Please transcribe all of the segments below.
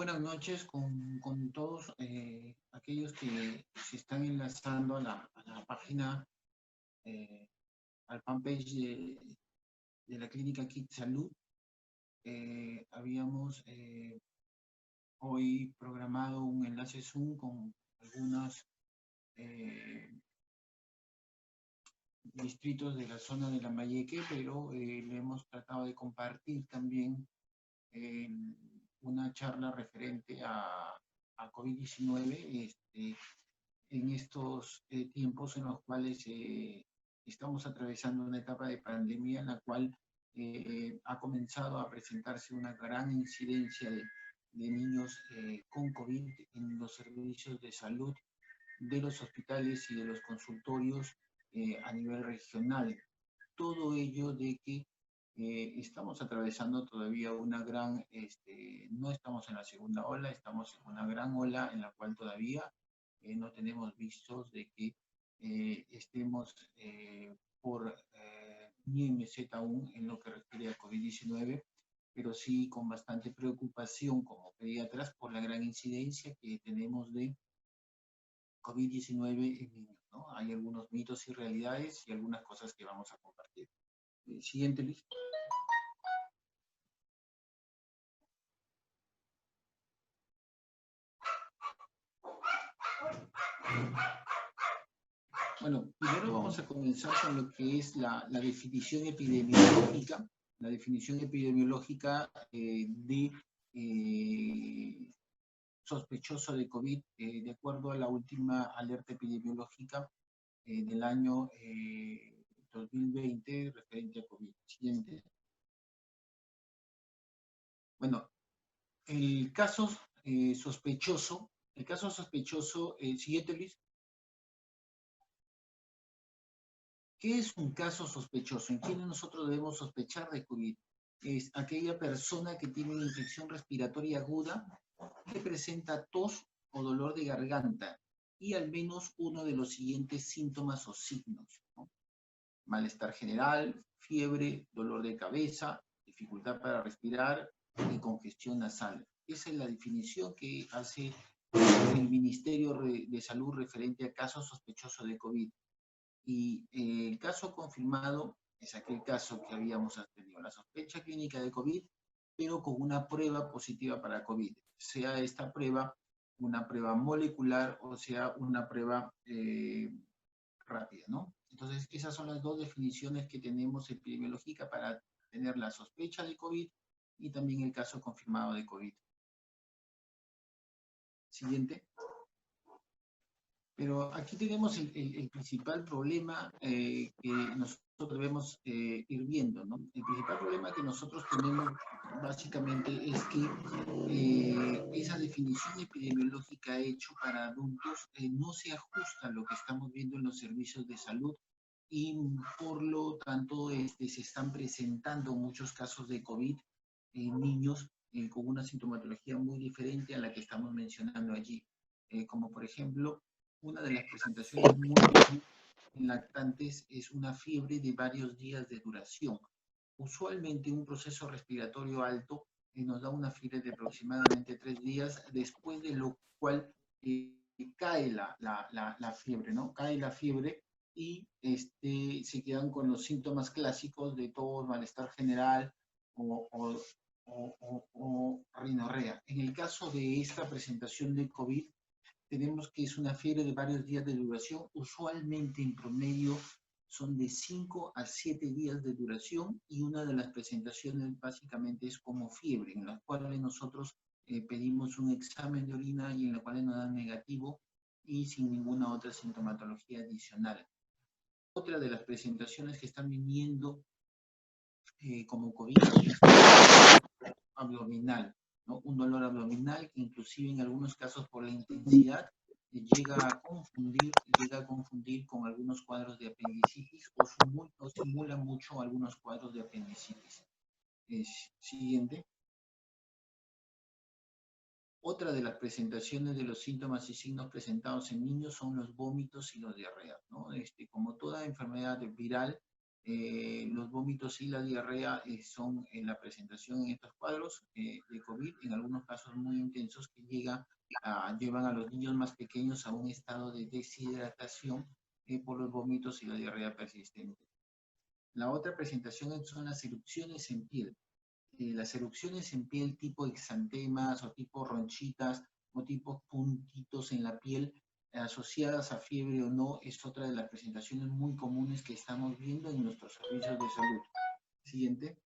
buenas noches con todos aquellos que se están enlazando a la página, eh, al fanpage de la clínica Kit Salud. Habíamos hoy programado un enlace Zoom con algunos distritos de la zona de Lambayeque, pero le hemos tratado de compartir también una charla referente a COVID-19 en estos tiempos en los cuales estamos atravesando una etapa de pandemia en la cual ha comenzado a presentarse una gran incidencia de niños con COVID en los servicios de salud de los hospitales y de los consultorios a nivel regional. Todo ello de que estamos atravesando todavía una gran, no estamos en la segunda ola, estamos en una gran ola en la cual todavía no tenemos vistos de que estemos por ni meseta aún en lo que refiere a COVID-19, pero sí con bastante preocupación como pediatras por la gran incidencia que tenemos de COVID-19 en niños, ¿no? Hay algunos mitos y realidades y algunas cosas que vamos a compartir. Siguiente, Luis. Bueno, primero vamos a comenzar con lo que es la definición epidemiológica. La definición epidemiológica de sospechoso de COVID, de acuerdo a la última alerta epidemiológica del año 2020 referente a COVID. Siguiente. Bueno, el caso sospechoso, siguiente, Luis. ¿Qué es un caso sospechoso? ¿En quién nosotros debemos sospechar de COVID? Es aquella persona que tiene una infección respiratoria aguda que presenta tos o dolor de garganta y al menos uno de los siguientes síntomas o signos, ¿no? Malestar general, fiebre, dolor de cabeza, dificultad para respirar y congestión nasal. Esa es la definición que hace el Ministerio de Salud referente a casos sospechosos de COVID. Y el caso confirmado es aquel caso que habíamos tenido, la sospecha clínica de COVID, pero con una prueba positiva para COVID, sea esta prueba una prueba molecular o sea una prueba rápida, ¿no? Entonces, esas son las dos definiciones que tenemos epidemiológica para tener la sospecha de COVID y también el caso confirmado de COVID. Siguiente. Pero aquí tenemos el principal problema que nosotros debemos ir viendo, ¿no? El principal problema que nosotros tenemos básicamente es que esa definición epidemiológica hecha para adultos no se ajusta a lo que estamos viendo en los servicios de salud y por lo tanto se están presentando muchos casos de COVID en niños con una sintomatología muy diferente a la que estamos mencionando allí, como por ejemplo una de las presentaciones muy en lactantes es una fiebre de varios días de duración. Usualmente un proceso respiratorio alto nos da una fiebre de aproximadamente 3 días, después de lo cual cae la fiebre, ¿no? Cae la fiebre y se quedan con los síntomas clásicos de tos, malestar general o rinorrea. En el caso de esta presentación de COVID, tenemos que es una fiebre de varios días de duración, usualmente en promedio son de 5 a 7 días de duración y una de las presentaciones básicamente es como fiebre, en la cual nosotros pedimos un examen de orina y en la cual nos dan negativo y sin ninguna otra sintomatología adicional. Otra de las presentaciones que están viniendo como COVID es abdominal, ¿no? Un dolor abdominal que inclusive en algunos casos por la intensidad llega a confundir con algunos cuadros de apendicitis o simula mucho algunos cuadros de apendicitis. Siguiente. Otra de las presentaciones de los síntomas y signos presentados en niños son los vómitos y los diarreas, ¿no? Como toda enfermedad viral, Los vómitos y la diarrea son en la presentación en estos cuadros de COVID, en algunos casos muy intensos, que llevan a los niños más pequeños a un estado de deshidratación por los vómitos y la diarrea persistente. La otra presentación son las erupciones en piel. Las erupciones en piel tipo exantemas o tipo ronchitas o tipo puntitos en la piel asociadas a fiebre o no es otra de las presentaciones muy comunes que estamos viendo en nuestros servicios de salud. Siguiente.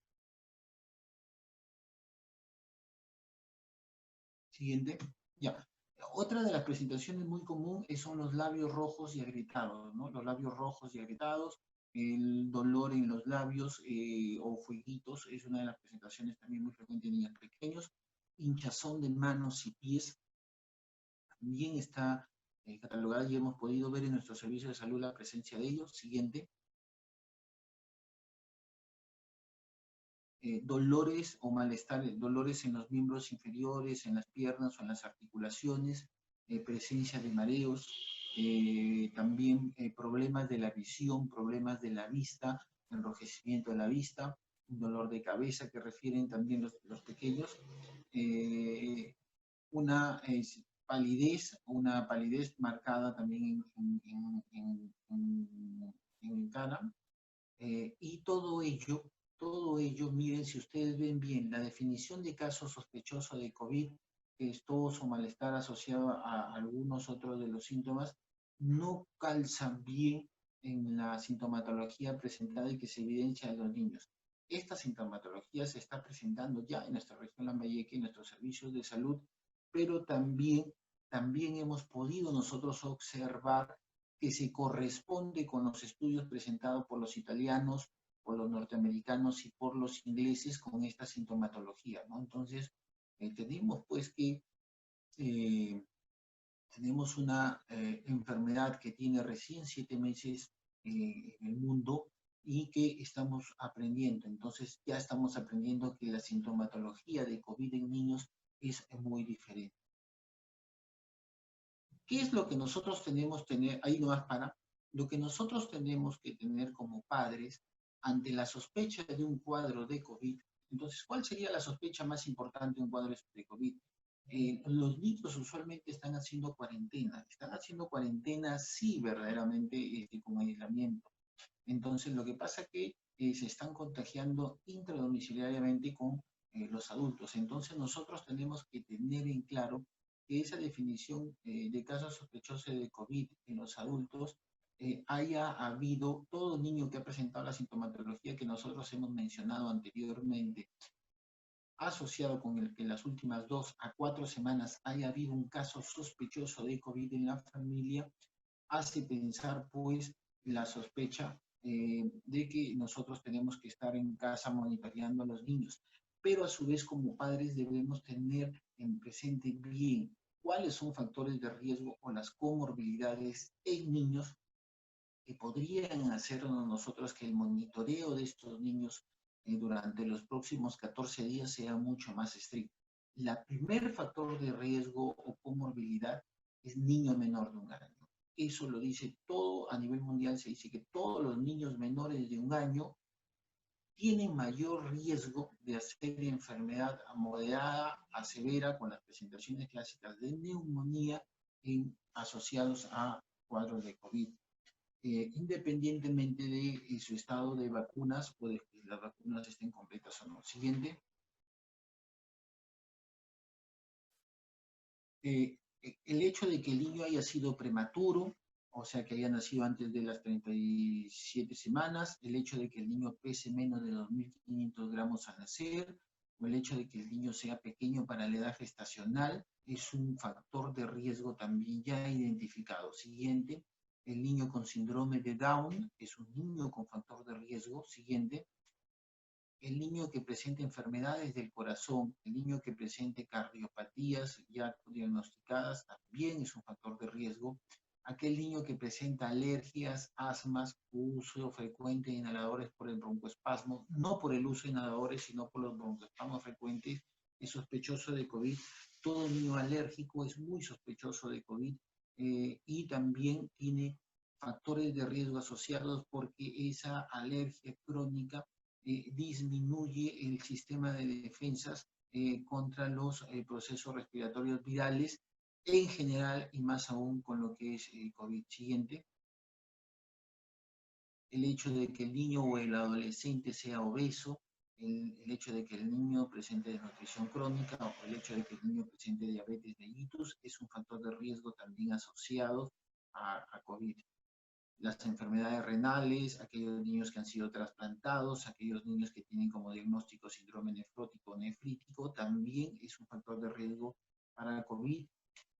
Siguiente. Ya. Otra de las presentaciones muy común son los labios rojos y agrietados, ¿no? Los labios rojos y agrietados, el dolor en los labios o fueguitos es una de las presentaciones también muy frecuentes en niños pequeños. Hinchazón de manos y pies también está catalogada y hemos podido ver en nuestro servicio de salud la presencia de ellos. Siguiente. Dolores o malestares, dolores en los miembros inferiores, en las piernas o en las articulaciones, presencia de mareos, también problemas de la visión, problemas de la vista, enrojecimiento de la vista, un dolor de cabeza que refieren también los pequeños, una palidez marcada también en cara, y todo ello, miren, si ustedes ven bien, la definición de caso sospechoso de COVID, que es tos o malestar asociado a algunos otros de los síntomas, no calzan bien en la sintomatología presentada y que se evidencia en los niños. Esta sintomatología se está presentando ya en nuestra región Lambayeque, en nuestros servicios de salud, pero también hemos podido nosotros observar que se corresponde con los estudios presentados por los italianos, por los norteamericanos y por los ingleses con esta sintomatología, ¿no? Entonces, tenemos pues que tenemos una enfermedad que tiene recién 7 meses en el mundo y que estamos aprendiendo. Entonces, ya estamos aprendiendo que la sintomatología de COVID en niños es muy diferente. ¿Qué es lo que nosotros tenemos que tener? Ahí nomás para. Lo que nosotros tenemos que tener como padres ante la sospecha de un cuadro de COVID. Entonces, ¿cuál sería la sospecha más importante de un cuadro de COVID? Los niños usualmente están haciendo cuarentena sí verdaderamente con aislamiento. Entonces, lo que pasa es que se están contagiando intradomiciliariamente con los adultos. Entonces, nosotros tenemos que tener en claro que esa definición de casos sospechosos de COVID en los adultos haya habido todo niño que ha presentado la sintomatología que nosotros hemos mencionado anteriormente, asociado con el que en las últimas 2 a 4 semanas haya habido un caso sospechoso de COVID en la familia, hace pensar pues la sospecha de que nosotros tenemos que estar en casa monitoreando a los niños. Pero a su vez como padres debemos tener en presente bien cuáles son factores de riesgo o las comorbilidades en niños que podrían hacernos nosotros que el monitoreo de estos niños durante los próximos 14 días sea mucho más estricto. El primer factor de riesgo o comorbilidad es niño menor de 1 año. Eso lo dice todo a nivel mundial, se dice que todos los niños menores de 1 año tienen mayor riesgo de hacer enfermedad moderada a severa con las presentaciones clásicas de neumonía asociados a cuadros de COVID. Independientemente de su estado de vacunas o de que las vacunas estén completas o no. Siguiente. El hecho de que el niño haya sido prematuro, o sea, que haya nacido antes de las 37 semanas, el hecho de que el niño pese menos de 2.500 gramos al nacer, o el hecho de que el niño sea pequeño para la edad gestacional, es un factor de riesgo también ya identificado. Siguiente. El niño con síndrome de Down es un niño con factor de riesgo. Siguiente. El niño que presente enfermedades del corazón, el niño que presente cardiopatías ya diagnosticadas también es un factor de riesgo. Aquel niño que presenta alergias, asmas, uso frecuente de inhaladores por el broncoespasmo, no por el uso de inhaladores, sino por los broncoespasmos frecuentes, es sospechoso de COVID. Todo niño alérgico es muy sospechoso de COVID y también tiene factores de riesgo asociados porque esa alergia crónica disminuye el sistema de defensas contra los procesos respiratorios virales en general y más aún con lo que es COVID. Siguiente, el hecho de que el niño o el adolescente sea obeso, el hecho de que el niño presente desnutrición crónica o el hecho de que el niño presente diabetes mellitus es un factor de riesgo también asociado a COVID. Las enfermedades renales, aquellos niños que han sido trasplantados, aquellos niños que tienen como diagnóstico síndrome nefrótico o nefrítico, también es un factor de riesgo para COVID.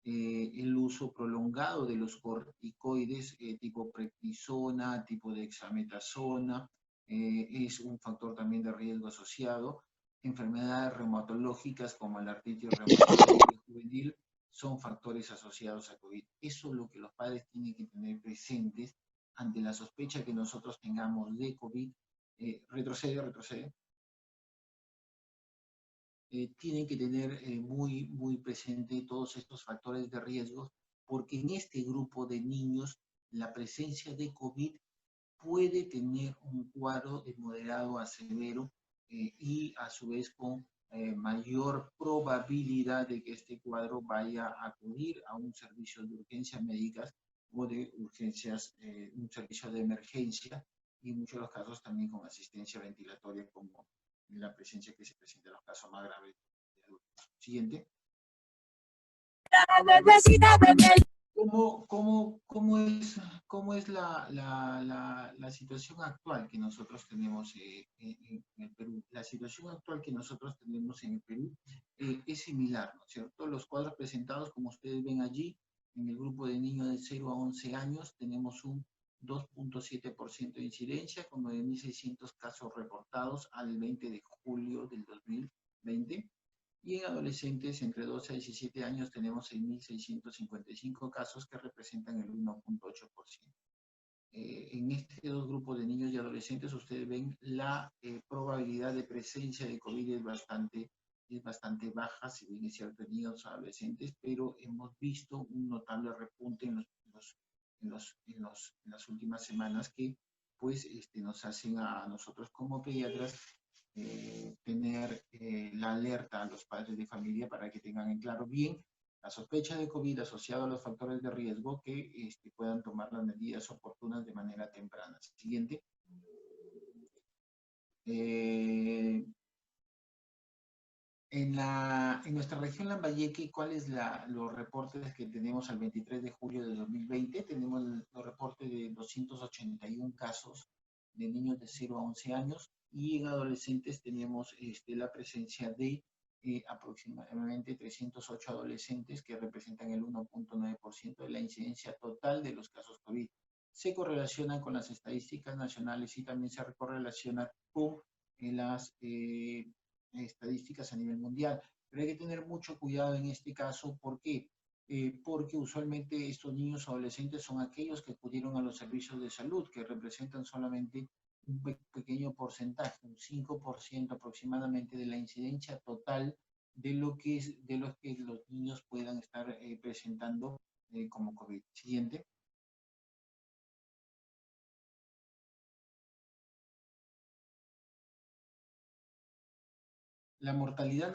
El uso prolongado de los corticoides tipo prednisona, tipo dexametasona, es un factor también de riesgo asociado. Enfermedades reumatológicas como la artritis reumatoide juvenil son factores asociados a COVID. Eso es lo que los padres tienen que tener presentes ante la sospecha que nosotros tengamos de COVID. Retrocede. Tienen que tener muy presente todos estos factores de riesgo, porque en este grupo de niños la presencia de COVID puede tener un cuadro de moderado a severo y a su vez con mayor probabilidad de que este cuadro vaya a acudir a un servicio de urgencias médicas o de urgencias, un servicio de emergencia y en muchos de los casos también con asistencia ventilatoria como la presencia que se presenta en los casos más graves de adultos. Siguiente. ¿Cómo es la situación actual que nosotros tenemos en el Perú? La situación actual que nosotros tenemos en el Perú es similar, ¿no es cierto? Los cuadros presentados, como ustedes ven allí, en el grupo de niños de 0 a 11 años tenemos un 2.7% de incidencia, con 9.600 casos reportados al 20 de julio del 2020. Y en adolescentes entre 12 a 17 años tenemos 6.655 casos que representan el 1.8%. En estos dos grupos de niños y adolescentes ustedes ven la probabilidad de presencia de COVID es bastante baja, si bien es cierto en niños o adolescentes, pero hemos visto un notable repunte en las últimas semanas que pues nos hacen a nosotros como pediatras tener la alerta a los padres de familia para que tengan en claro bien la sospecha de COVID asociada a los factores de riesgo que puedan tomar las medidas oportunas de manera temprana. Siguiente. En nuestra región Lambayeque, ¿cuáles los reportes que tenemos al 23 de julio de 2020? Tenemos los reportes de 281 casos de niños de 0 a 11 años y en adolescentes tenemos la presencia de aproximadamente 308 adolescentes que representan el 1.9% de la incidencia total de los casos COVID. Se correlacionan con las estadísticas nacionales y también se correlaciona con las estadísticas a nivel mundial. Pero hay que tener mucho cuidado en este caso. ¿Por qué? Porque usualmente estos niños o adolescentes son aquellos que acudieron a los servicios de salud, que representan solamente un pequeño porcentaje, un 5% aproximadamente de la incidencia total de lo que los niños puedan estar presentando como COVID. Siguiente. La mortalidad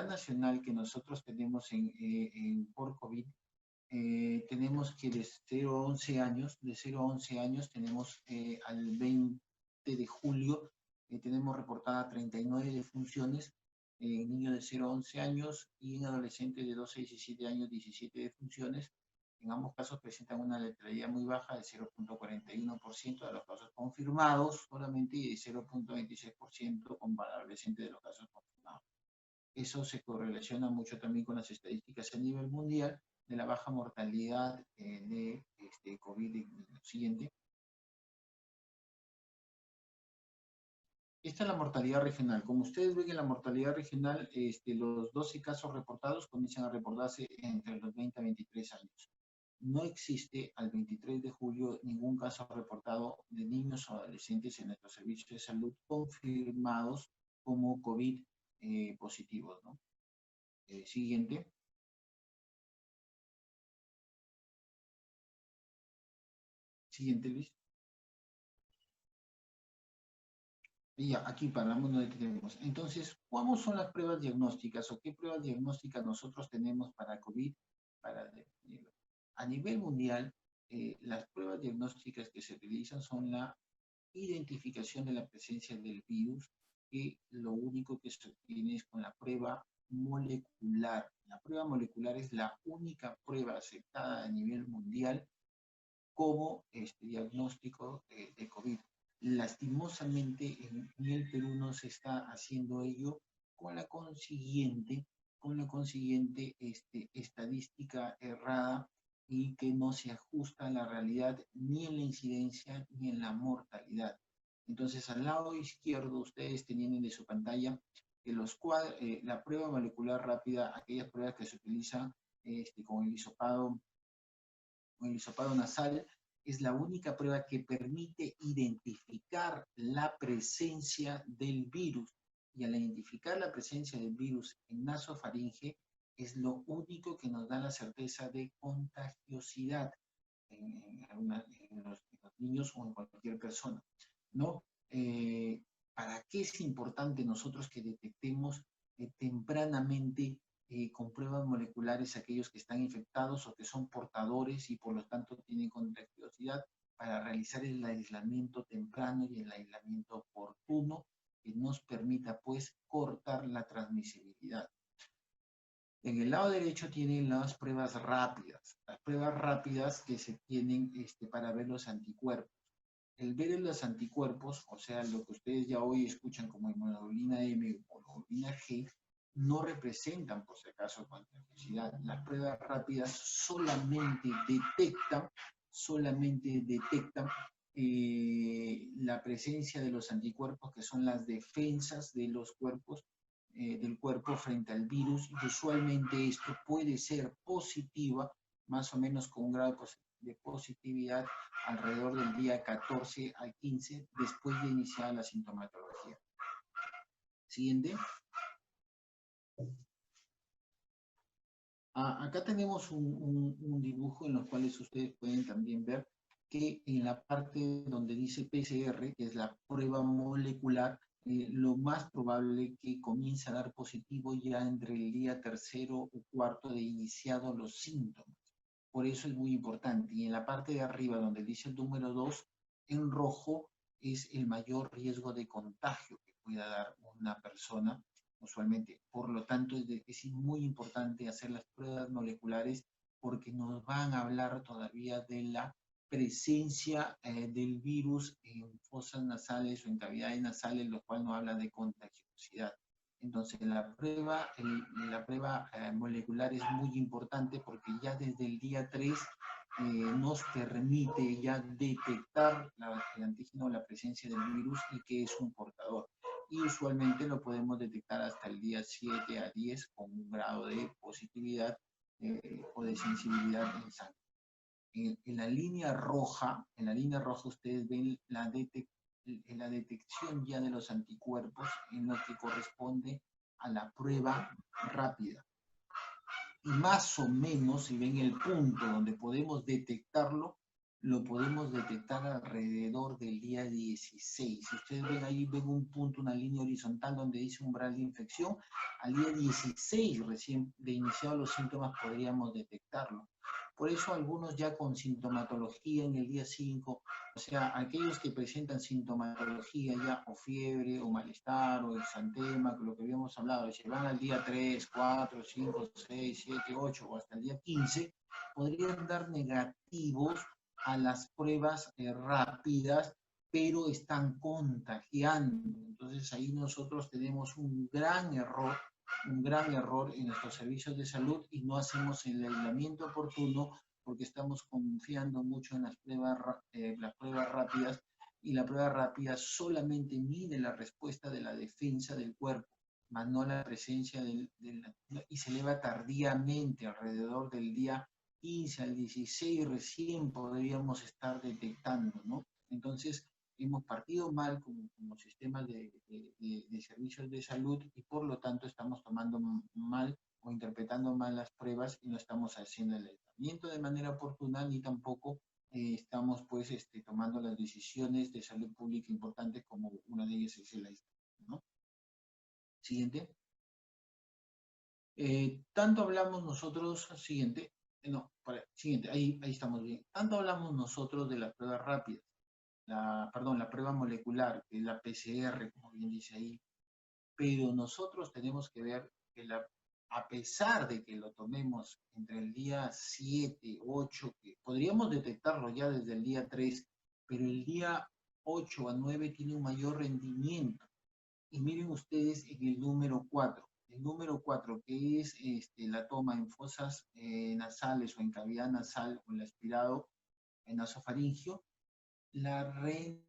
nacional que nosotros tenemos por COVID, tenemos que de 0 a 11 años, tenemos al 20 de julio, tenemos reportada 39 defunciones en niños de 0 a 11 años y en adolescentes de 12 a 17 años, 17 defunciones. En ambos casos presentan una letalidad muy baja de 0.41% de los casos confirmados solamente y de 0.26% con adolescentes de los casos confirmados. Eso se correlaciona mucho también con las estadísticas a nivel mundial de la baja mortalidad de COVID. Siguiente. Esta es la mortalidad regional. Como ustedes ven en la mortalidad regional, los 12 casos reportados comienzan a reportarse entre los 20 a 23 años. No existe al 23 de julio ningún caso reportado de niños o adolescentes en nuestros servicios de salud confirmados como COVID positivos, ¿no? Siguiente. Siguiente, Luis. Y ya, aquí paramos donde tenemos. Entonces, ¿cómo son las pruebas diagnósticas o qué pruebas diagnósticas nosotros tenemos para COVID? Para definirlo. A nivel mundial, las pruebas diagnósticas que se utilizan son la identificación de la presencia del virus, que lo único que se obtiene es con la prueba molecular. La prueba molecular es la única prueba aceptada a nivel mundial como diagnóstico de COVID. Lastimosamente en el Perú no se está haciendo ello con la consiguiente estadística errada y que no se ajusta a la realidad ni en la incidencia ni en la mortalidad. Entonces, al lado izquierdo, ustedes tienen de su pantalla que la prueba molecular rápida, aquellas pruebas que se utilizan con el hisopado nasal, es la única prueba que permite identificar la presencia del virus. Y al identificar la presencia del virus en nasofaringe, es lo único que nos da la certeza de contagiosidad en los niños o en cualquier persona, ¿no? ¿Para qué es importante nosotros que detectemos tempranamente con pruebas moleculares aquellos que están infectados o que son portadores y por lo tanto tienen contagiosidad, para realizar el aislamiento temprano y el aislamiento oportuno que nos permita pues cortar la transmisibilidad? En el lado derecho tienen las pruebas rápidas que se tienen para ver los anticuerpos. El ver los anticuerpos, o sea, lo que ustedes ya hoy escuchan como inmunoglobulina M o globulina G, no representan, por si acaso, contagiosidad. Las pruebas rápidas solamente detectan la presencia de los anticuerpos, que son las defensas de los cuerpos, del cuerpo frente al virus, y usualmente esto puede ser positiva, más o menos con un grado de positividad alrededor del día 14 al 15 después de iniciar la sintomatología. Siguiente. Acá tenemos un dibujo en los cuales ustedes pueden también ver que en la parte donde dice PCR, que es la prueba molecular, lo más probable que comience a dar positivo ya entre el día tercero o cuarto de iniciados los síntomas. Por eso es muy importante. Y en la parte de arriba, donde dice el número 2, en rojo, es el mayor riesgo de contagio que pueda dar una persona usualmente. Por lo tanto, es muy importante hacer las pruebas moleculares porque nos van a hablar todavía de la presencia del virus en fosas nasales o en cavidades nasales, lo cual nos habla de contagiosidad. Entonces, la prueba molecular es muy importante porque ya desde el día 3 nos permite ya detectar el antígeno, la presencia del virus y que es un portador. Y usualmente lo podemos detectar hasta el día 7 a 10 con un grado de positividad o de sensibilidad en sangre. En la línea roja ustedes ven la detección ya de los anticuerpos en lo que corresponde a la prueba rápida. Y más o menos, si ven el punto donde podemos detectarlo, lo podemos detectar alrededor del día 16. Si ustedes ven ahí, ven un punto, una línea horizontal donde dice umbral de infección, al día 16 recién de iniciados los síntomas podríamos detectarlo. Por eso algunos ya con sintomatología en el día 5, o sea, aquellos que presentan sintomatología ya o fiebre o malestar o exantema, lo que habíamos hablado, si van al día 3, 4, 5, 6, 7, 8 o hasta el día 15, podrían dar negativos a las pruebas rápidas, pero están contagiando. Entonces ahí nosotros tenemos un gran error en nuestros servicios de salud y no hacemos el aislamiento oportuno porque estamos confiando mucho en las pruebas rápidas, y la prueba rápida solamente mide la respuesta de la defensa del cuerpo, más no la presencia y se eleva tardíamente, alrededor del día 15 al 16 recién podríamos estar detectando, ¿no? Entonces, hemos partido mal como sistema de servicios de salud y por lo tanto estamos tomando mal o interpretando mal las pruebas y no estamos haciendo el aislamiento de manera oportuna ni tampoco estamos pues tomando las decisiones de salud pública importantes, como una de ellas es el aislamiento, ¿no? Siguiente. Tanto hablamos nosotros, siguiente, no, siguiente, ahí estamos bien. Tanto hablamos nosotros de las pruebas rápidas, perdón, la prueba molecular, que es la PCR, como bien dice ahí, pero nosotros tenemos que ver que a pesar de que lo tomemos entre el día 7, 8, que podríamos detectarlo ya desde el día 3, pero el día 8 a 9 tiene un mayor rendimiento. Y miren ustedes en el número 4. El número 4, que es la toma en fosas nasales o en cavidad nasal o el aspirado en nasofaringio, el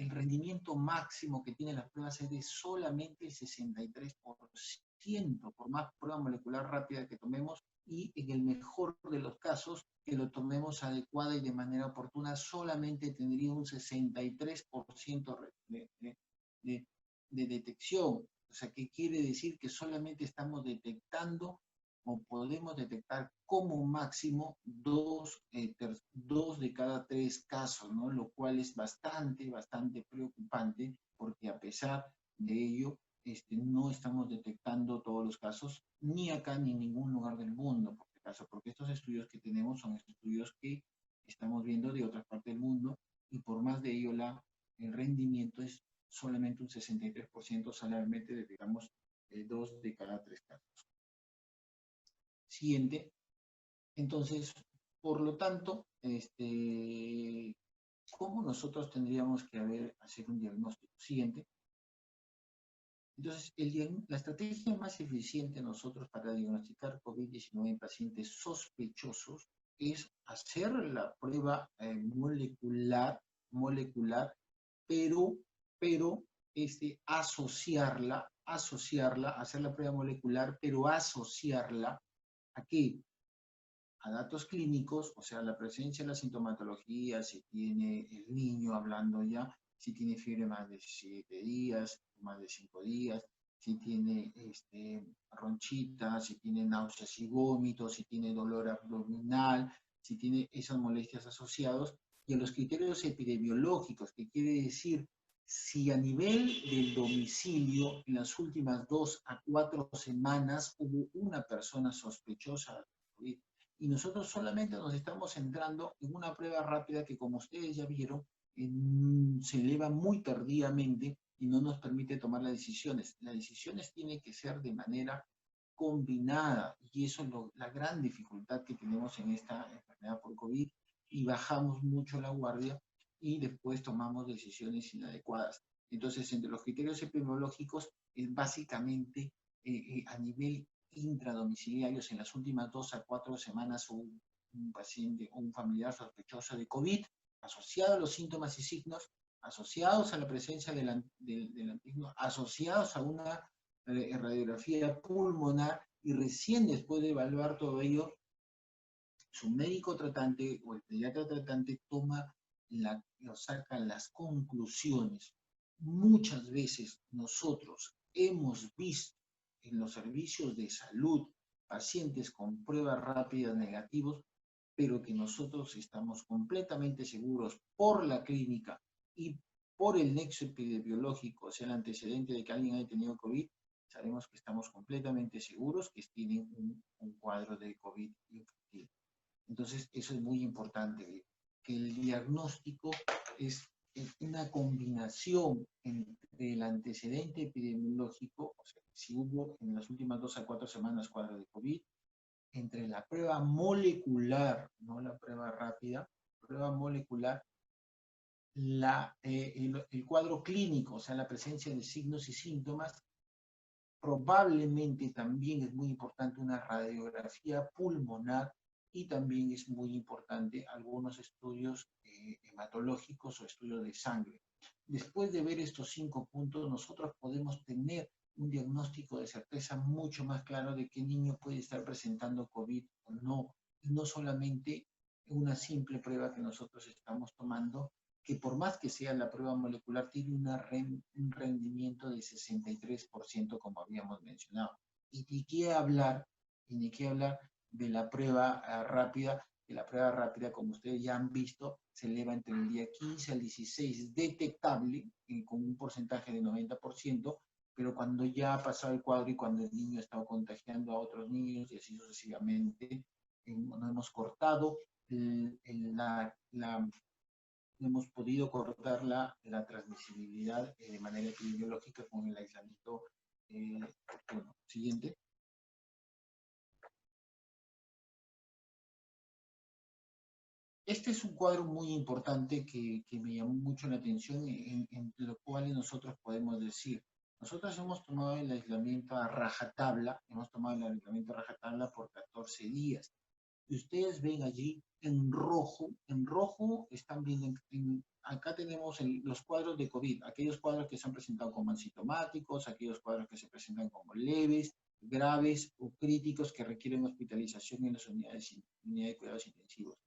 rendimiento máximo que tienen las pruebas es de solamente el 63%, por más prueba molecular rápida que tomemos, y en el mejor de los casos, que lo tomemos adecuada y de manera oportuna, solamente tendría un 63% de detección. O sea, ¿qué quiere decir? Que solamente estamos detectando o podemos detectar como máximo dos de cada tres casos, ¿no? Lo cual es bastante preocupante, porque a pesar de ello, no estamos detectando todos los casos, ni acá ni en ningún lugar del mundo, por caso, porque estos estudios que tenemos son estudios que estamos viendo de otras partes del mundo, y por más de ello el rendimiento es solamente un 63%, solamente detectamos dos de cada tres casos. Siguiente. Entonces, por lo tanto, ¿cómo nosotros tendríamos que hacer un diagnóstico? Siguiente. Entonces, la estrategia más eficiente nosotros para diagnosticar COVID-19 en pacientes sospechosos es hacer la prueba molecular, pero asociarla, hacer la prueba molecular, pero asociarla ¿a qué? A datos clínicos, o sea, la presencia de la sintomatología, si tiene el niño hablando ya, si tiene fiebre más de 7 días, más de 5 días, si tiene ronchita, si tiene náuseas y vómitos, si tiene dolor abdominal, si tiene esas molestias asociadas, y a los criterios epidemiológicos, que quiere decir si a nivel del domicilio en las últimas 2 a 4 semanas hubo una persona sospechosa de COVID, y nosotros solamente nos estamos centrando en una prueba rápida que, como ustedes ya vieron, se eleva muy tardíamente y no nos permite tomar las decisiones. Las decisiones tienen que ser de manera combinada, y eso es la gran dificultad que tenemos en esta enfermedad por COVID, y bajamos mucho la guardia y después tomamos decisiones inadecuadas. Entonces, entre los criterios epidemiológicos es básicamente a nivel intradomiciliarios en las últimas 2 a 4 semanas un paciente o un familiar sospechoso de COVID, asociado a los síntomas y signos, asociados a la presencia del antígeno, asociados a una radiografía pulmonar, y recién después de evaluar todo ello, su médico tratante o el pediatra tratante saca las conclusiones. Muchas veces nosotros hemos visto en los servicios de salud pacientes con pruebas rápidas negativos, pero que nosotros estamos completamente seguros por la clínica y por el nexo epidemiológico, o sea, el antecedente de que alguien haya tenido COVID, sabemos que estamos completamente seguros que tienen un cuadro de COVID infantil. Entonces, eso es muy importante, que el diagnóstico es una combinación entre el antecedente epidemiológico, o sea, si hubo en las últimas 2 a 4 semanas cuadro de COVID, entre la prueba molecular, no la prueba rápida, prueba molecular, el cuadro clínico, o sea, la presencia de signos y síntomas. Probablemente también es muy importante una radiografía pulmonar, y también es muy importante algunos estudios hematológicos o estudios de sangre. Después de ver estos 5 puntos, nosotros podemos tener un diagnóstico de certeza mucho más claro de qué niño puede estar presentando COVID o no, y no solamente una simple prueba que nosotros estamos tomando, que por más que sea la prueba molecular, tiene un rendimiento de 63%, como habíamos mencionado. Y ni qué hablar de la prueba rápida, que la prueba rápida, como ustedes ya han visto, se eleva entre el día 15 al 16, detectable con un porcentaje de 90%, pero cuando ya ha pasado el cuadro y cuando el niño ha estado contagiando a otros niños y así sucesivamente, no hemos cortado hemos podido cortar la transmisibilidad de manera epidemiológica con el aislamiento. Bueno, siguiente. Este es un cuadro muy importante que me llamó mucho la atención, en lo cual nosotros podemos decir, nosotros hemos tomado el aislamiento a rajatabla, por 14 días. Y ustedes ven allí en rojo están viendo, acá tenemos los cuadros de COVID, aquellos cuadros que se han presentado como asintomáticos, aquellos cuadros que se presentan como leves, graves o críticos que requieren hospitalización en las unidades de cuidados intensivos.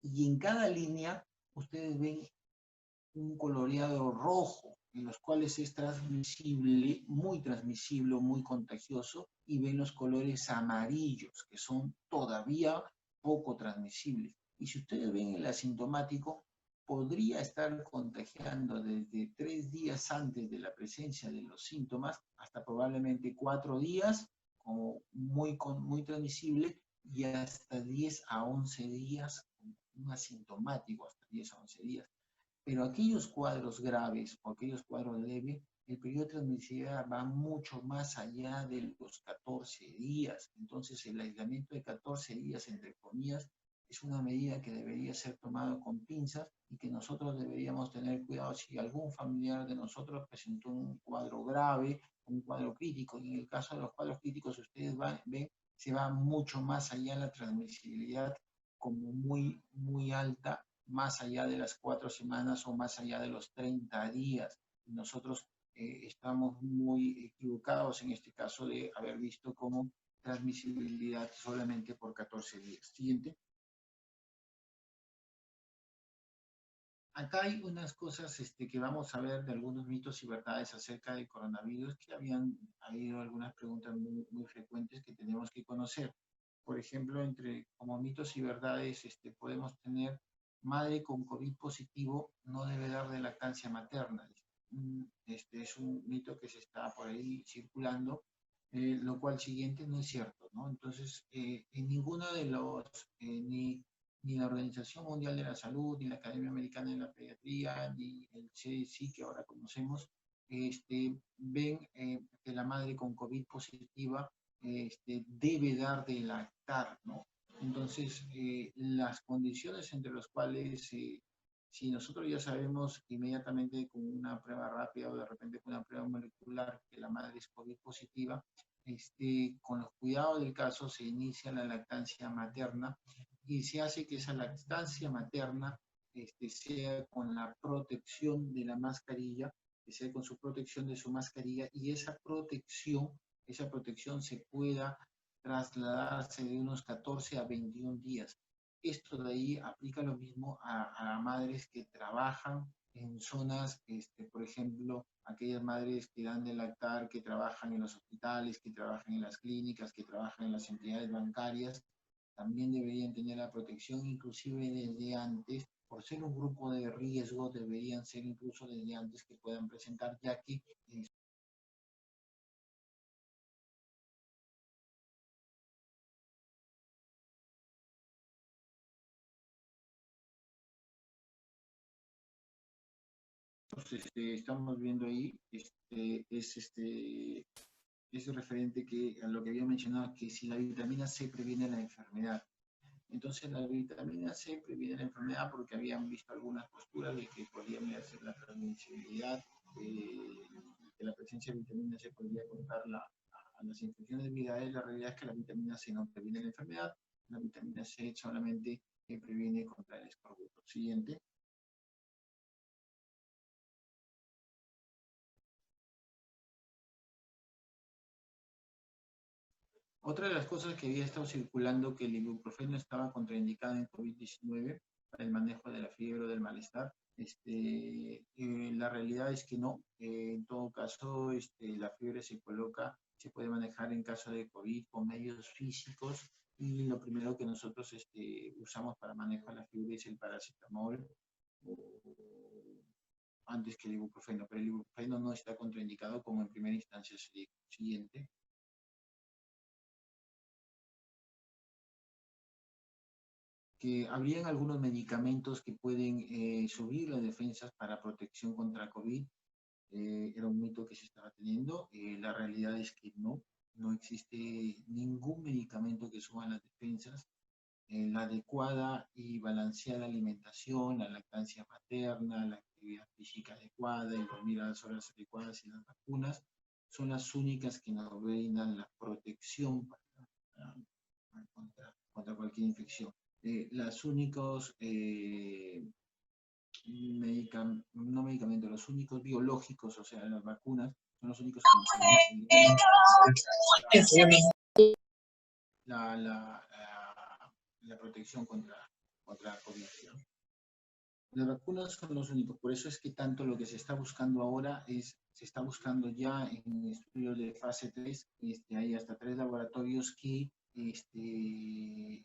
Y en cada línea ustedes ven un coloreado rojo, en los cuales es transmisible, muy contagioso, y ven los colores amarillos, que son todavía poco transmisibles. Y si ustedes ven el asintomático, podría estar contagiando desde 3 días antes de la presencia de los síntomas hasta probablemente 4 días, como muy transmisible, y hasta 10 a 11 días, un asintomático hasta 10 a 11 días. Pero aquellos cuadros graves o aquellos cuadros leves, el periodo de transmisibilidad va mucho más allá de los 14 días. Entonces, el aislamiento de 14 días, entre comillas, es una medida que debería ser tomada con pinzas y que nosotros deberíamos tener cuidado si algún familiar de nosotros presentó un cuadro grave, un cuadro crítico. Y en el caso de los cuadros críticos, ustedes ven, se va mucho más allá la transmisibilidad como muy alta, más allá de las 4 semanas o más allá de los 30 días. Nosotros estamos muy equivocados en este caso de haber visto como transmisibilidad solamente por 14 días. Siguiente. Acá hay unas cosas que vamos a ver de algunos mitos y verdades acerca del coronavirus, que habían habido algunas preguntas muy frecuentes que tenemos que conocer. Por ejemplo, como mitos y verdades podemos tener: madre con COVID positivo no debe dar de lactancia materna. Este es un mito que se está por ahí circulando, lo cual siguiente no es cierto, ¿no? Entonces, en ninguno de los, ni la Organización Mundial de la Salud, ni la Academia Americana de la Pediatría, ni el CDC que ahora conocemos, ven que la madre con COVID positiva debe dar de lactar, ¿no? Entonces, las condiciones entre las cuales, si nosotros ya sabemos inmediatamente con una prueba rápida o de repente con una prueba molecular que la madre es COVID positiva, con los cuidados del caso se inicia la lactancia materna y se hace que esa lactancia materna sea con la protección de la mascarilla, que sea con su protección de su mascarilla, y esa protección se pueda trasladarse de unos 14 a 21 días. Esto de ahí aplica lo mismo a madres que trabajan en zonas, por ejemplo, aquellas madres que dan de lactar, que trabajan en los hospitales, que trabajan en las clínicas, que trabajan en las entidades bancarias, también deberían tener la protección, inclusive desde antes, por ser un grupo de riesgo, deberían ser incluso desde antes que puedan presentar, ya que estamos viendo ahí, es referente a lo que había mencionado, que si la vitamina C previene la enfermedad. Entonces, la vitamina C previene la enfermedad porque habían visto algunas posturas de que podía hacer la transmisibilidad, que la presencia de vitamina C podría contar a las infecciones virales. La realidad es que la vitamina C no previene la enfermedad, la vitamina C solamente previene contra el escorbuto. Siguiente. Otra de las cosas que había estado circulando, que el ibuprofeno estaba contraindicado en COVID-19 para el manejo de la fiebre o del malestar. La realidad es que no. En todo caso, la fiebre se puede manejar en caso de COVID con medios físicos Y lo primero que nosotros usamos para manejar la fiebre es el paracetamol, antes que el ibuprofeno, pero el ibuprofeno no está contraindicado como en primera instancia siguiente. Que habrían algunos medicamentos que pueden subir las defensas para protección contra COVID. Era un mito que se estaba teniendo. La realidad es que no existe ningún medicamento que suba las defensas. La adecuada y balanceada alimentación, la lactancia materna, la actividad física adecuada y dormir a las horas adecuadas y las vacunas son las únicas que nos brindan la protección contra cualquier infección. Los únicos no medicamentos, los únicos biológicos, o sea, las vacunas, son los únicos que la protección contra COVID. ¿No? Las vacunas son los únicos, por eso es que tanto lo que se está buscando ahora se está buscando ya en estudios de fase 3, hay hasta 3 laboratorios que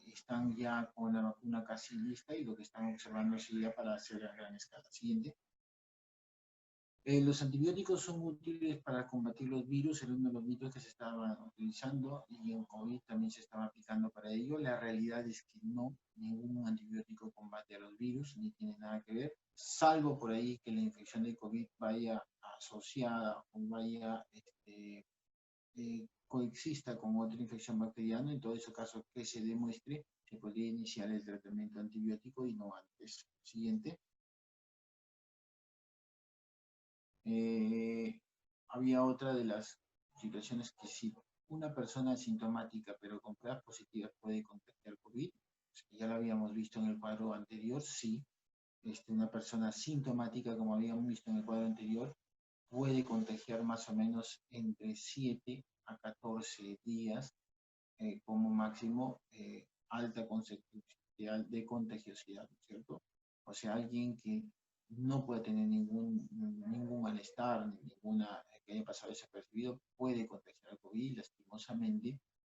están ya con la vacuna casi lista y lo que están observando es ya para hacer a gran escala. Siguiente. Los antibióticos son útiles para combatir los virus, era uno de los mitos que se estaban utilizando y en COVID también se estaba aplicando para ello. La realidad es que no, ningún antibiótico combate a los virus, ni tiene nada que ver, salvo por ahí que la infección de COVID vaya asociada o vaya coexista con otra infección bacteriana. En todo ese caso que se demuestre, se podría iniciar el tratamiento antibiótico y no antes. Siguiente. Había otra de las situaciones que si una persona asintomática pero con pruebas positivas puede contagiar COVID, ya lo habíamos visto en el cuadro anterior, sí, una persona asintomática, como habíamos visto en el cuadro anterior, puede contagiar más o menos entre 7 a 14 días como máximo alta concentración de contagiosidad, ¿cierto? O sea, alguien que no puede tener ningún malestar, ninguna que haya pasado desapercibido, puede contagiar el COVID. Lastimosamente,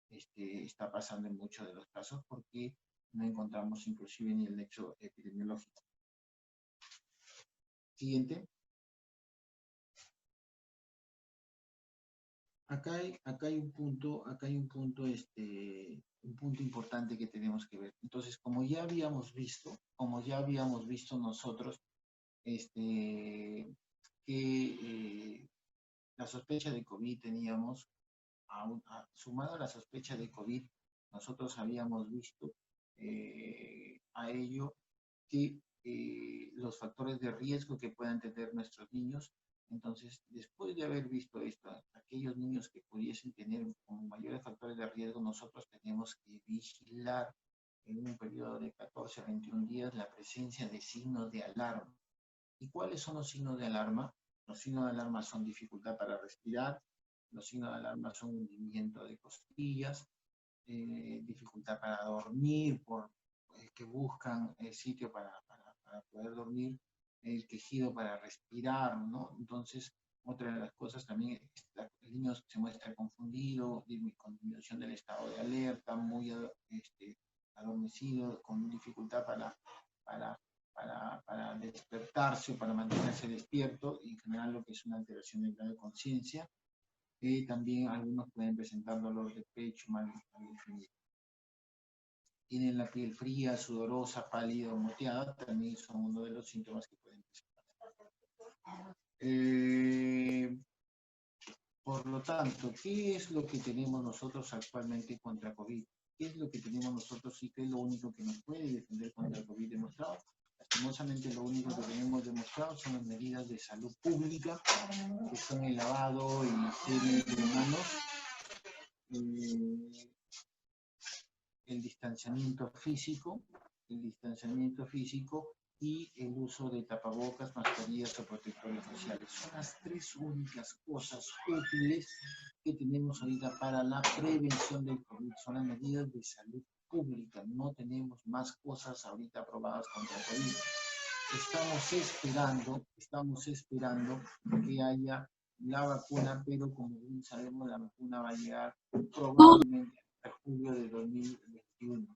está pasando en muchos de los casos porque no encontramos inclusive ni el nexo epidemiológico. Siguiente. Acá hay un punto, un punto importante que tenemos que ver. Entonces, como ya habíamos visto nosotros, que la sospecha de COVID teníamos, sumado a la sospecha de COVID, nosotros habíamos visto a ello que los factores de riesgo que puedan tener nuestros niños. Entonces, después de haber visto esto, aquellos niños que pudiesen tener como mayores factores de riesgo, nosotros tenemos que vigilar en un periodo de 14 a 21 días la presencia de signos de alarma. ¿Y cuáles son los signos de alarma? Los signos de alarma son dificultad para respirar, los signos de alarma son hundimiento de costillas, dificultad para dormir, que buscan sitio para poder dormir, el quejido para respirar, ¿no? Entonces, otra de las cosas también, el niño se muestra confundido, con disminución del estado de alerta, muy adormecido, con dificultad para despertarse o para mantenerse despierto, y en general lo que es una alteración del grado de conciencia. También algunos pueden presentar dolor de pecho, mal definido. Tienen la piel fría, sudorosa, pálida o moteada, también son uno de los síntomas que pueden presentar. Por lo tanto, ¿qué es lo que tenemos nosotros actualmente contra COVID? ¿Qué es lo que tenemos nosotros y qué es lo único que nos puede defender contra el COVID demostrado? Lastimosamente, lo único que tenemos demostrado son las medidas de salud pública, que son el lavado y higiene de manos, el distanciamiento físico y el uso de tapabocas, mascarillas o protectores faciales. Son las tres únicas cosas útiles que tenemos ahorita para la prevención del COVID. Son las medidas de salud pública. No tenemos más cosas ahorita aprobadas contra el COVID. Estamos esperando que haya la vacuna, pero como bien sabemos, la vacuna va a llegar probablemente a julio de 2021. 2021.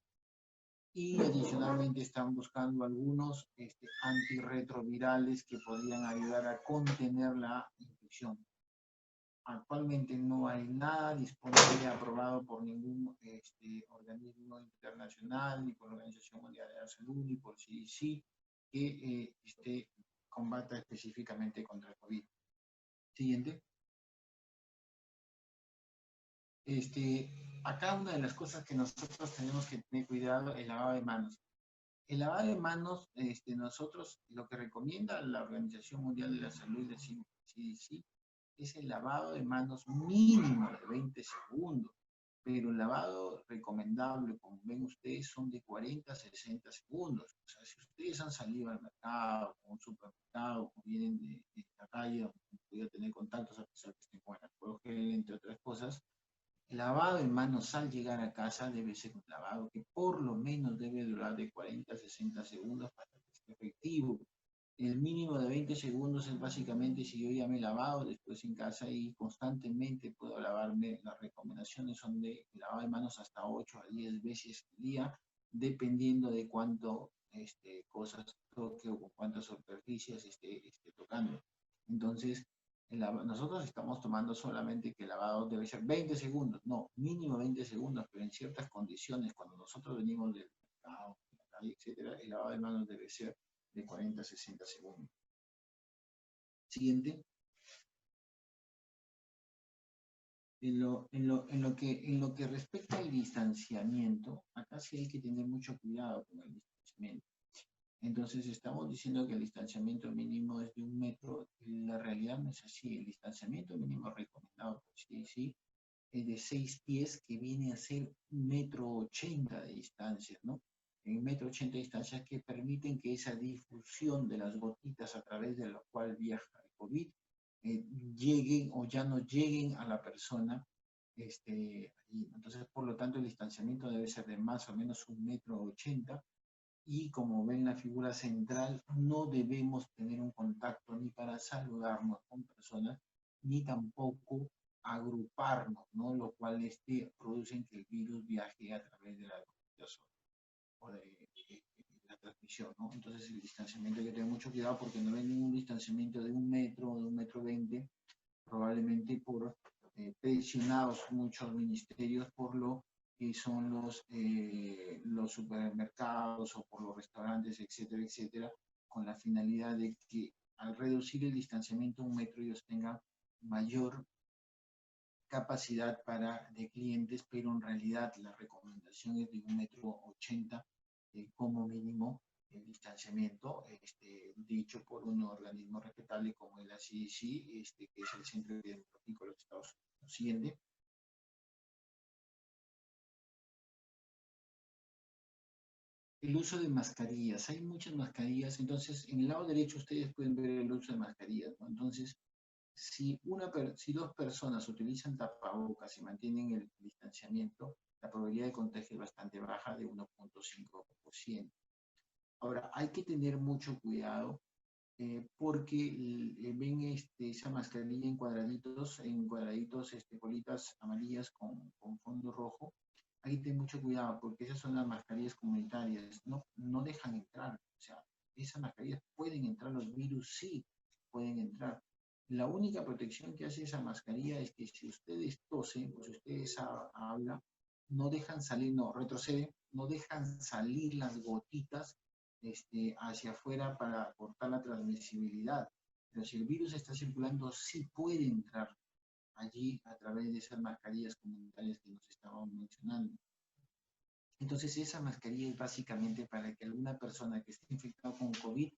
Y adicionalmente están buscando algunos antirretrovirales que podrían ayudar a contener la infección. Actualmente no hay nada disponible aprobado por ningún organismo internacional, ni por la Organización Mundial de la Salud, ni por CDC, que combata específicamente contra el COVID. Siguiente. Acá una de las cosas que nosotros tenemos que tener cuidado es el lavado de manos. El lavado de manos, nosotros lo que recomienda la Organización Mundial de la Salud, el CDC, es el lavado de manos mínimo de 20 segundos, pero el lavado recomendable, como ven ustedes, son de 40 a 60 segundos. O sea, si ustedes han salido al mercado, a un supermercado, o vienen de la calle, donde pueden tener contactos a pesar que estén con el alcohol gel, entre otras cosas, el lavado de manos al llegar a casa debe ser un lavado que por lo menos debe durar de 40 a 60 segundos para que esté efectivo. El mínimo de 20 segundos es básicamente si yo ya me he lavado después en casa y constantemente puedo lavarme. Las recomendaciones son de lavado de manos hasta 8 a 10 veces al día, dependiendo de cuánto cosas toque o cuántas superficies esté tocando. Entonces, nosotros estamos tomando solamente que el lavado debe ser 20 segundos, no, mínimo 20 segundos, pero en ciertas condiciones, cuando nosotros venimos del mercado, etcétera, el lavado de manos debe ser de 40 a 60 segundos. Siguiente. En lo que respecta al distanciamiento, acá sí hay que tener mucho cuidado con el distanciamiento. Entonces estamos diciendo que el distanciamiento mínimo es de 1 metro. La realidad no es así. El distanciamiento mínimo recomendado por CDC es de 6 pies, que viene a ser 1,80 m de distancia, ¿no? En 1,80 m de distancia que permiten que esa difusión de las gotitas a través de la cual viaja el COVID lleguen o ya no lleguen a la persona. Entonces, por lo tanto, el distanciamiento debe ser de más o menos 1,80 m. Y como ven la figura central, no debemos tener un contacto ni para saludarnos con personas, ni tampoco agruparnos, ¿no? Lo cual produce que el virus viaje a través de la comunicación o de la transmisión, ¿no? Entonces el distanciamiento hay que tener mucho cuidado porque no hay ningún distanciamiento de 1 metro o de 1,20 m, probablemente por presionados muchos ministerios por lo que son los supermercados o por los restaurantes, etcétera, etcétera, con la finalidad de que al reducir el distanciamiento a 1 metro ellos tengan mayor capacidad de clientes, pero en realidad la recomendación es de 1,80 m como mínimo el distanciamiento, dicho por un organismo respetable como el CDC, que es el Centro Epidemiológico de los Estados Unidos. Siguiente. El uso de mascarillas. Hay muchas mascarillas, entonces en el lado derecho ustedes pueden ver el uso de mascarillas, ¿no? Entonces, si 2 personas utilizan tapabocas y mantienen el distanciamiento, la probabilidad de contagio es bastante baja, de 1,5%. Ahora, hay que tener mucho cuidado porque ven esa mascarilla en cuadraditos, bolitas amarillas con fondo rojo. Hay que tener mucho cuidado porque esas son las mascarillas comunitarias, no dejan entrar. O sea, esas mascarillas pueden entrar, los virus sí pueden entrar. La única protección que hace esa mascarilla es que si ustedes tosen o si ustedes hablan, no dejan salir, no, retroceden, no dejan salir las gotitas hacia afuera para cortar la transmisibilidad. Pero si el virus está circulando, sí puede entrar allí a través de esas mascarillas comunitarias que nos estábamos mencionando. Entonces, esa mascarilla es básicamente para que alguna persona que esté infectada con COVID,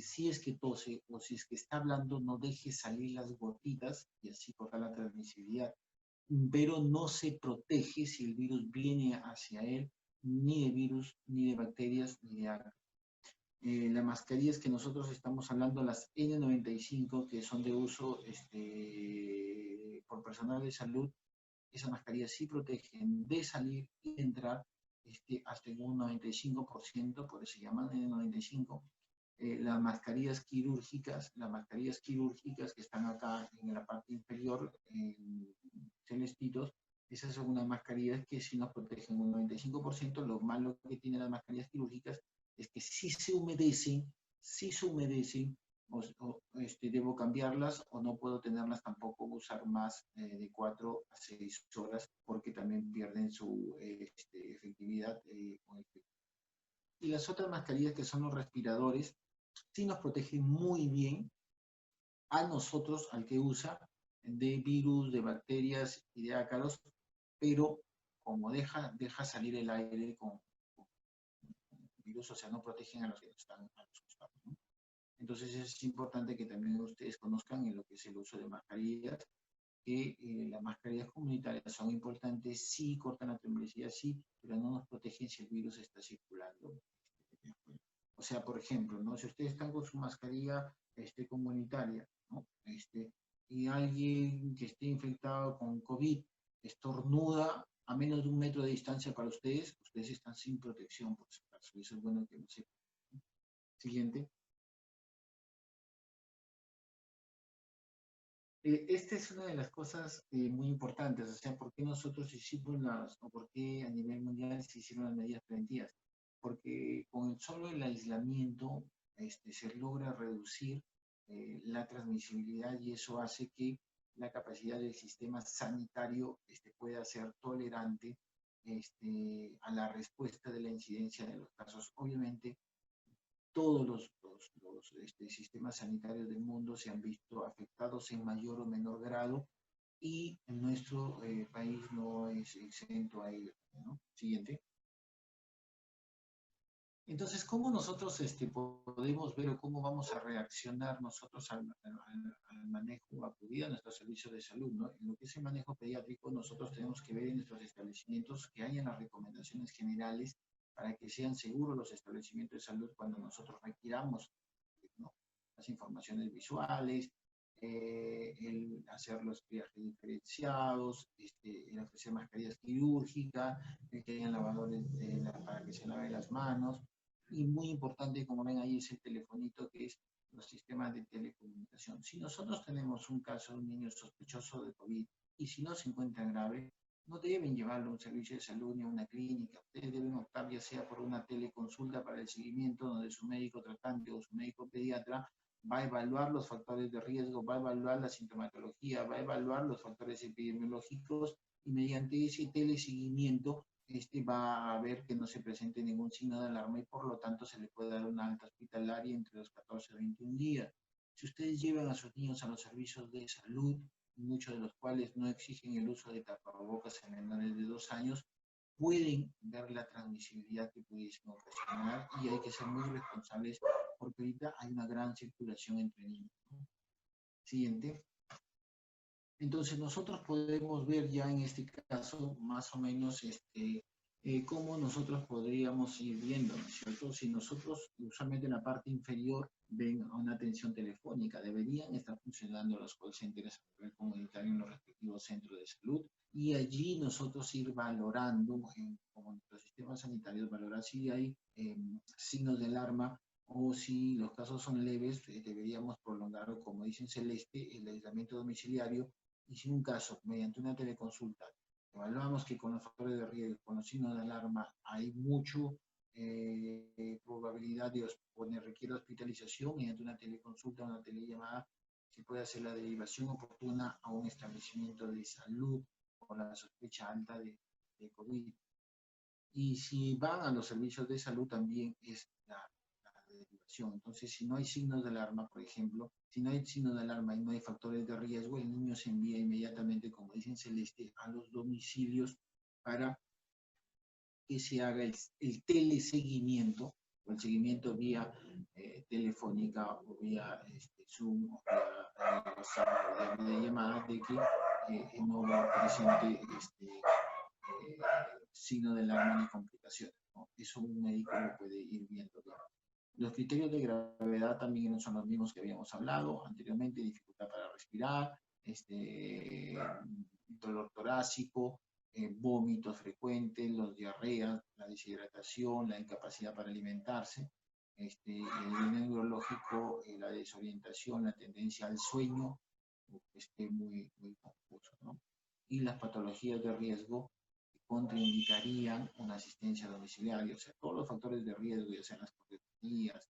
si es que tose o si es que está hablando, no deje salir las gotitas y así cortar la transmisibilidad. Pero no se protege si el virus viene hacia él, ni de virus, ni de bacterias, ni de agua. Las mascarillas que nosotros estamos hablando, las N95, que son de uso por personal de salud, esas mascarillas sí protegen de salir y de entrar hasta en un 95%, por eso se llaman N95. Las mascarillas quirúrgicas que están acá en la parte inferior, celestitos, Esas son unas mascarillas que sí nos protegen un 95%. Lo malo que tienen las mascarillas quirúrgicas es que si se humedecen, debo cambiarlas o no puedo tenerlas tampoco, usar más de 4 a 6 horas porque también pierden su efectividad con el frío. Y las otras mascarillas que son los respiradores, sí nos protegen muy bien a nosotros, al que usa, de virus, de bacterias y de ácaros, pero como deja salir el aire con virus, o sea, no protegen a los que están a los costados, ¿no? Entonces es importante que también ustedes conozcan en lo que es el uso de mascarillas, que las mascarillas comunitarias son importantes, sí cortan la temblecidad, sí, pero no nos protegen si el virus está circulando. O sea, por ejemplo, ¿no? Si ustedes están con su mascarilla comunitaria, ¿no? Y alguien que esté infectado con COVID estornuda a menos de 1 metro de distancia para ustedes, ustedes están sin protección, por si acaso. Eso es bueno que lo sepan. Siguiente. Esta es una de las cosas muy importantes, o sea, ¿por qué nosotros hicimos o por qué a nivel mundial se hicieron las medidas preventivas? Porque con solo el aislamiento se logra reducir la transmisibilidad y eso hace que la capacidad del sistema sanitario pueda ser tolerante a la respuesta de la incidencia de los casos. Obviamente, todos los sistemas sanitarios del mundo se han visto afectados en mayor o menor grado y en nuestro país no es exento a ello, ¿no? Siguiente. Entonces, ¿cómo nosotros podemos ver o cómo vamos a reaccionar nosotros al manejo acudido a nuestros servicios de salud, ¿no? En lo que es el manejo pediátrico, nosotros tenemos que ver en nuestros establecimientos que hayan las recomendaciones generales para que sean seguros los establecimientos de salud cuando nosotros requiramos, ¿no? Las informaciones visuales, el hacer los triajes diferenciados, el ofrecer mascarillas quirúrgicas, el que hayan lavadores para que se laven las manos. Y muy importante, como ven ahí, es el telefonito, que es los sistemas de telecomunicación. Si nosotros tenemos un caso de un niño sospechoso de COVID y si no se encuentra grave, no deben llevarlo a un servicio de salud ni a una clínica. Ustedes deben optar ya sea por una teleconsulta para el seguimiento, donde su médico tratante o su médico pediatra va a evaluar los factores de riesgo, va a evaluar la sintomatología, va a evaluar los factores epidemiológicos y mediante ese teleseguimiento va a ver que no se presente ningún signo de alarma y por lo tanto se le puede dar una alta hospitalaria entre los 14 y 21 días. Si ustedes llevan a sus niños a los servicios de salud, muchos de los cuales no exigen el uso de tapabocas en menores de 2 años, pueden ver la transmisibilidad que pudiesen ocasionar y hay que ser muy responsables porque ahorita hay una gran circulación entre niños, ¿no? Siguiente. Entonces nosotros podemos ver ya en este caso más o menos cómo nosotros podríamos ir viendo, ¿no es cierto? Si nosotros usualmente en la parte inferior ven a una atención telefónica, deberían estar funcionando los call centers a nivel comunitario en los respectivos centros de salud y allí nosotros ir valorando, como nuestros sistemas sanitarios, valorar si hay signos de alarma o si los casos son leves, deberíamos prolongar, como dicen Celeste, el aislamiento domiciliario y si un caso, mediante una teleconsulta, evaluamos que con los factores de riesgo, con los signos de alarma, hay mucho probabilidad de requiere hospitalización, mediante una teleconsulta o una telellamada, se puede hacer la derivación oportuna a un establecimiento de salud con la sospecha alta de COVID. Y si van a los servicios de salud también es la derivación. Entonces, si no hay signos de alarma, por ejemplo, si no hay signos de alarma y no hay factores de riesgo, el niño se envía inmediatamente, como dicen Celeste, a los domicilios para que se haga el teleseguimiento o el seguimiento vía telefónica o vía Zoom o vía WhatsApp o vía llamada de que no presente signo de alarma ni complicaciones, ¿no? Eso un médico lo puede ir viendo. Los criterios de gravedad también son los mismos que habíamos hablado anteriormente: dificultad para respirar, dolor torácico, vómitos frecuentes, los diarreas, la deshidratación, la incapacidad para alimentarse, el neurológico, la desorientación, la tendencia al sueño, muy confuso, ¿no? y las patologías de riesgo que contraindicarían una asistencia domiciliaria, o sea, todos los factores de riesgo, ya sean las cardiopatías,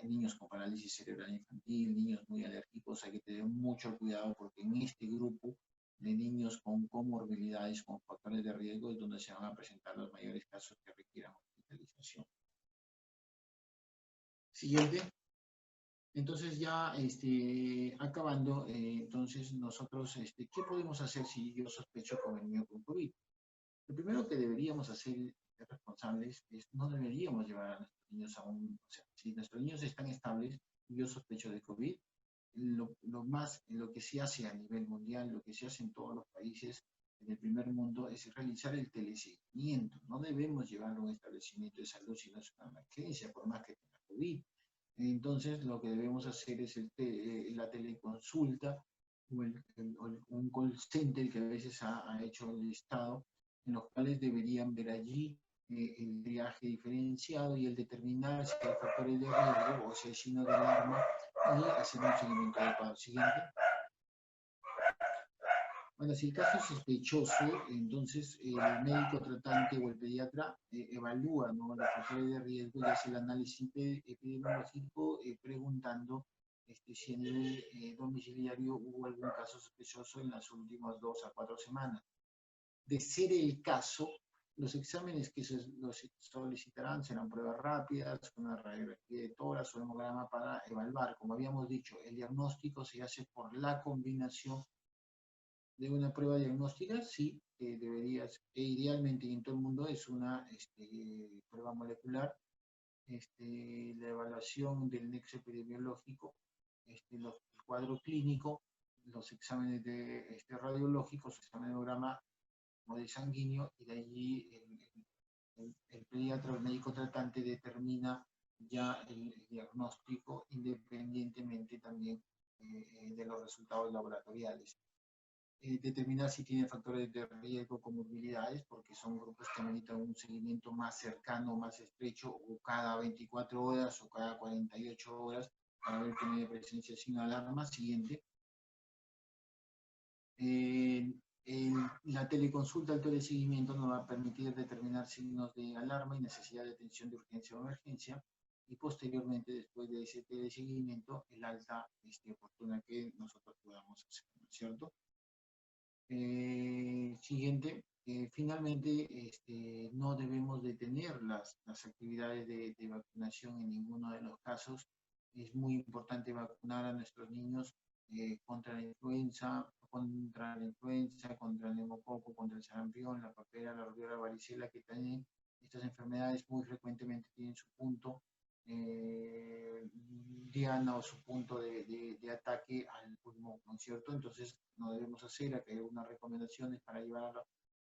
niños con parálisis cerebral infantil, niños muy alérgicos, hay que tener mucho cuidado porque en este grupo de niños con comorbilidades, con factores de riesgo, es donde se van a presentar los mayores casos que requieran hospitalización. Siguiente. Entonces ya acabando, entonces nosotros, ¿qué podemos hacer si yo sospecho con el niño con COVID? Lo primero que deberíamos hacer responsables es no deberíamos llevar a nuestros niños a un, o sea, si nuestros niños están estables, yo sospecho de COVID, lo que se hace a nivel mundial, lo que se hace en todos los países en el primer mundo es realizar el teleseguimiento. No debemos llevarlo a un establecimiento de salud si no es una emergencia, por más que tenga COVID. Entonces, lo que debemos hacer es la teleconsulta un call center que a veces ha hecho el Estado, en los cuales deberían ver allí el triaje diferenciado y el determinar si hay factores de riesgo o si hay signos de alarma y hacer un seguimiento adecuado. Siguiente. Bueno, si el caso es sospechoso, entonces el médico tratante o el pediatra evalúa, ¿no?, los factores de riesgo y hace el análisis epidemiológico preguntando si a nivel domiciliario hubo algún caso sospechoso en las últimas 2 a 4 semanas. De ser el caso, los exámenes que los solicitarán serán pruebas rápidas, una radiografía de tórax o hemograma para evaluar. Como habíamos dicho, el diagnóstico se hace por la combinación de una prueba diagnóstica, sí, deberías, idealmente y en todo el mundo es una prueba molecular, la evaluación del nexo epidemiológico, el cuadro clínico, los exámenes radiológicos, examen de hemograma o de sanguíneo, y de allí el pediatra o el médico tratante determina ya el diagnóstico independientemente también de los resultados laboratoriales. Determinar si tiene factores de riesgo, comorbilidades, porque son grupos que necesitan un seguimiento más cercano, más estrecho, o cada 24 horas o cada 48 horas, para ver que no hay presencia sin alarma. Siguiente. La teleconsulta, el teleseguimiento nos va a permitir determinar signos de alarma y necesidad de atención de urgencia o emergencia, y posteriormente, después de ese teleseguimiento, el alta oportuna que nosotros podamos hacer, ¿no es cierto? Siguiente. Finalmente, no debemos detener las actividades de vacunación en ninguno de los casos. Es muy importante vacunar a nuestros niños contra la influenza, contra el neumococo, contra el sarampión, la papera, la rubiola, la varicela, que también estas enfermedades muy frecuentemente tienen su punto diana o su punto de ataque al pulmón, ¿no es cierto? Entonces, no debemos hacer, acá hay algunas recomendaciones para llevar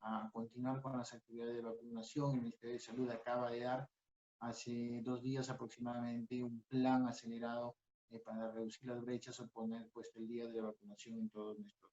a continuar con las actividades de vacunación. El Ministerio de Salud acaba de dar hace 2 días aproximadamente un plan acelerado para reducir las brechas o poner puesto el día de vacunación en todos nuestros